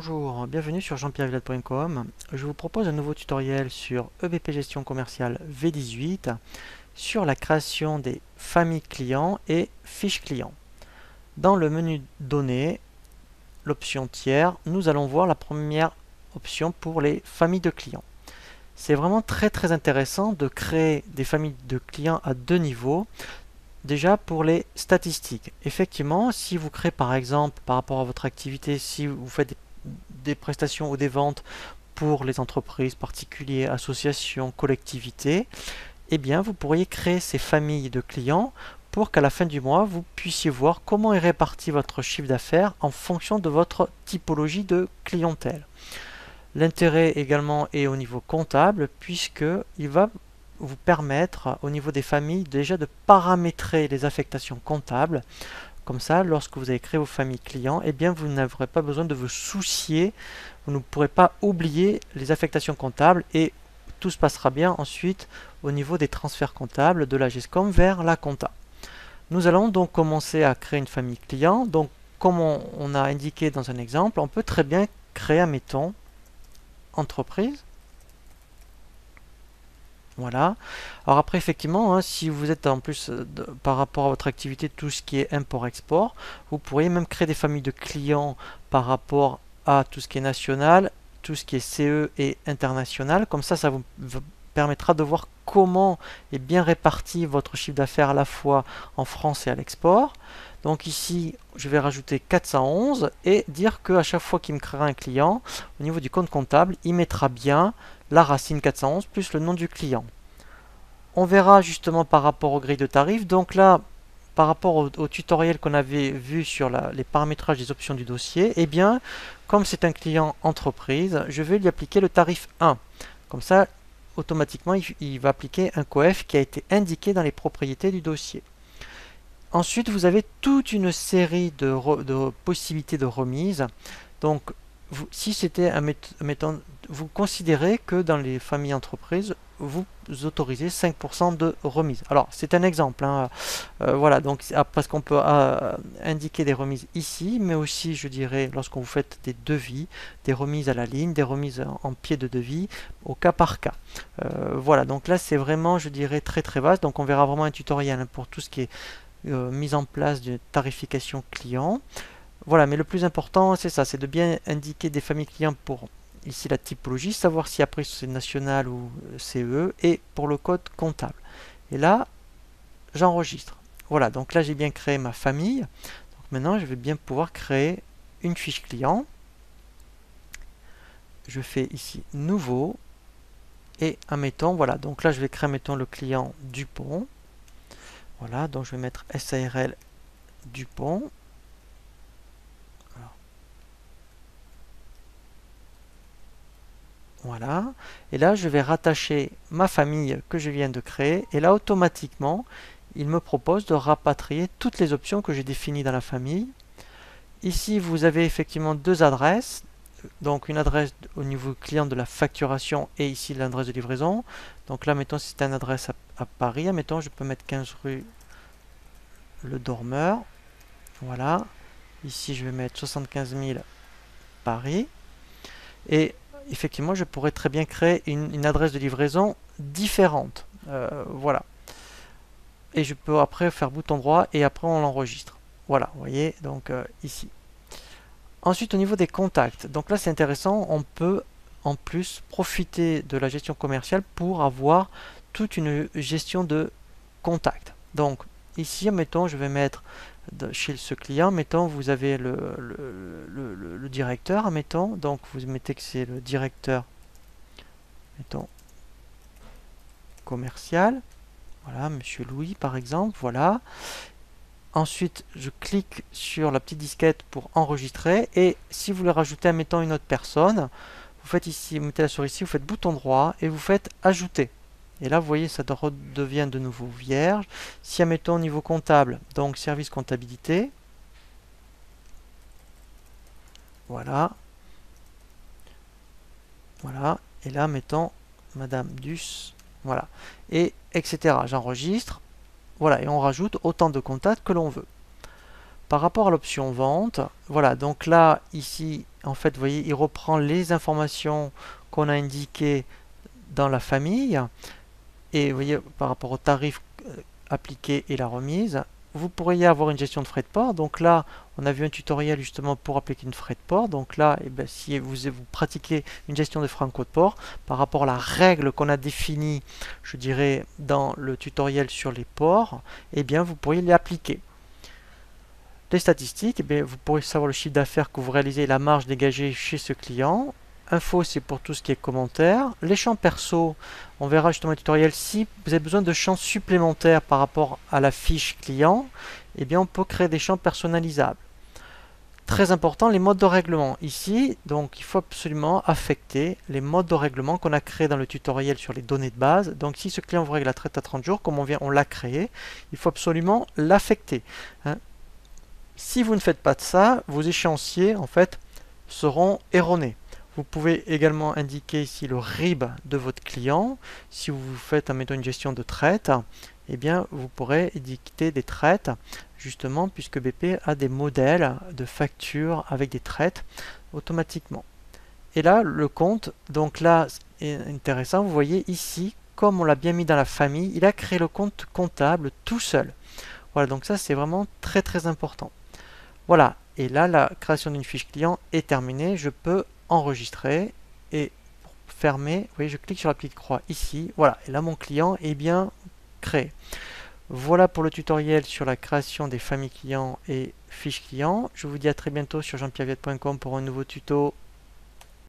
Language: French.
Bonjour, bienvenue sur jean-pierre-villade.com. Je vous propose un nouveau tutoriel sur EBP Gestion Commerciale V18 sur la création des familles clients et fiches clients. Dans le menu Données, l'option Tiers, nous allons voir la première option pour les familles de clients. C'est vraiment très intéressant de créer des familles de clients à deux niveaux. Déjà pour les statistiques, effectivement, si vous créez par exemple par rapport à votre activité, si vous faites des prestations ou des ventes pour les entreprises, particuliers, associations, collectivités, eh bien vous pourriez créer ces familles de clients pour qu'à la fin du mois, vous puissiez voir comment est réparti votre chiffre d'affaires en fonction de votre typologie de clientèle. L'intérêt également est au niveau comptable puisqu'il va vous permettre au niveau des familles déjà de paramétrer les affectations comptables. Comme ça, lorsque vous avez créé vos familles clients, eh bien vous n'aurez pas besoin de vous soucier, vous ne pourrez pas oublier les affectations comptables et tout se passera bien ensuite au niveau des transferts comptables de la GESCOM vers la compta. Nous allons donc commencer à créer une famille client. Donc comme on a indiqué dans un exemple, on peut très bien créer, admettons, entreprise. Voilà. Alors après, effectivement, si vous êtes en plus par rapport à votre activité, tout ce qui est import-export, vous pourriez même créer des familles de clients par rapport à tout ce qui est national, tout ce qui est CE et international. Comme ça vous permettra de voir comment est bien réparti votre chiffre d'affaires à la fois en France et à l'export. Donc ici, je vais rajouter 411 et dire qu'à chaque fois qu'il me créera un client, au niveau du compte comptable, il mettra bien la racine 411 plus le nom du client. On verra justement par rapport aux grilles de tarifs. Donc là, par rapport au tutoriel qu'on avait vu sur les paramétrages des options du dossier, eh bien, comme c'est un client entreprise, je vais lui appliquer le tarif 1. Comme ça, automatiquement, il va appliquer un coef qui a été indiqué dans les propriétés du dossier. Ensuite, vous avez toute une série de possibilités de remise. Donc, si c'était vous considérez que dans les familles entreprises, vous autorisez 5% de remise. Alors, c'est un exemple. Voilà, donc parce qu'on peut indiquer des remises ici, mais aussi, je dirais, lorsqu'on vous faites des devis, des remises à la ligne, des remises en pied de devis, au cas par cas. Voilà, donc là, c'est vraiment, je dirais, très vaste. Donc, on verra vraiment un tutoriel pour tout ce qui est mise en place de tarification client. Voilà, mais le plus important, c'est ça, c'est de bien indiquer des familles clients pour ici la typologie, savoir si après c'est national ou CE, et pour le code comptable. Et là, j'enregistre. Voilà, donc là j'ai bien créé ma famille. Donc maintenant, je vais bien pouvoir créer une fiche client. Je fais ici nouveau, et admettons, voilà, donc là je vais créer, mettons, le client Dupont. Voilà, donc je vais mettre SARL Dupont. Voilà, et là je vais rattacher ma famille que je viens de créer, et là automatiquement il me propose de rapatrier toutes les options que j'ai définies dans la famille. Ici vous avez effectivement deux adresses, donc une adresse au niveau client de la facturation et ici l'adresse de livraison. Donc là mettons si c'est une adresse à Paris, mettons je peux mettre 15 rue Le Dormeur. Voilà, ici je vais mettre 75 000 Paris, et effectivement, je pourrais très bien créer une adresse de livraison différente. Voilà. Et je peux après faire bouton droit et après on l'enregistre. Voilà, vous voyez, donc ici. Ensuite, au niveau des contacts, donc là c'est intéressant, on peut en plus profiter de la gestion commerciale pour avoir toute une gestion de contacts. Donc ici, mettons, je vais mettre chez ce client, mettons, vous avez le directeur, mettons, donc vous mettez que c'est le directeur, mettons, commercial, voilà, Monsieur Louis par exemple, voilà. Ensuite, je clique sur la petite disquette pour enregistrer, et si vous voulez rajouter, mettons, une autre personne, vous faites ici, vous mettez la souris ici, vous faites bouton droit et vous faites ajouter. Et là, vous voyez, ça redevient de nouveau vierge. Si, admettons, au niveau comptable, donc service comptabilité, voilà. Voilà. Et là, mettons, Madame Dus, voilà. Et etc. J'enregistre. Voilà. Et on rajoute autant de contacts que l'on veut. Par rapport à l'option vente, voilà. Donc là, ici, En fait, vous voyez, il reprend les informations qu'on a indiquées dans la famille. Et vous voyez, par rapport au tarif appliqué et la remise, vous pourriez avoir une gestion de frais de port. Donc là, on a vu un tutoriel justement pour appliquer une frais de port. Donc là, eh bien, si vous pratiquez une gestion de franco de port, par rapport à la règle qu'on a définie, je dirais, dans le tutoriel sur les ports, eh bien, vous pourriez l'appliquer. Les statistiques, eh bien, vous pourrez savoir le chiffre d'affaires que vous réalisez et la marge dégagée chez ce client. Info, c'est pour tout ce qui est commentaires. Les champs perso, on verra justement le tutoriel. Si vous avez besoin de champs supplémentaires par rapport à la fiche client, eh bien, on peut créer des champs personnalisables. Très important, les modes de règlement. Ici, donc, il faut absolument affecter les modes de règlement qu'on a créés dans le tutoriel sur les données de base. Donc, si ce client vous règle la traite à 30 jours, comme on l'a créé, il faut absolument l'affecter. Si vous ne faites pas de ça, vos échéanciers, en fait, seront erronés. Vous pouvez également indiquer ici le RIB de votre client. Si vous faites une gestion de traite, eh bien, vous pourrez édicter des traites, justement, puisque BP a des modèles de factures avec des traites automatiquement. Et là, le compte, donc là, est intéressant, vous voyez ici, comme on l'a bien mis dans la famille, il a créé le compte comptable tout seul. Voilà, donc ça, c'est vraiment très très important. Voilà, et là, la création d'une fiche client est terminée. Je peux enregistrer et pour fermer, vous voyez, je clique sur la petite croix ici. Voilà, et là, mon client est bien créé. Voilà pour le tutoriel sur la création des familles clients et fiches clients. Je vous dis à très bientôt sur jeanpierreviette.com pour un nouveau tuto.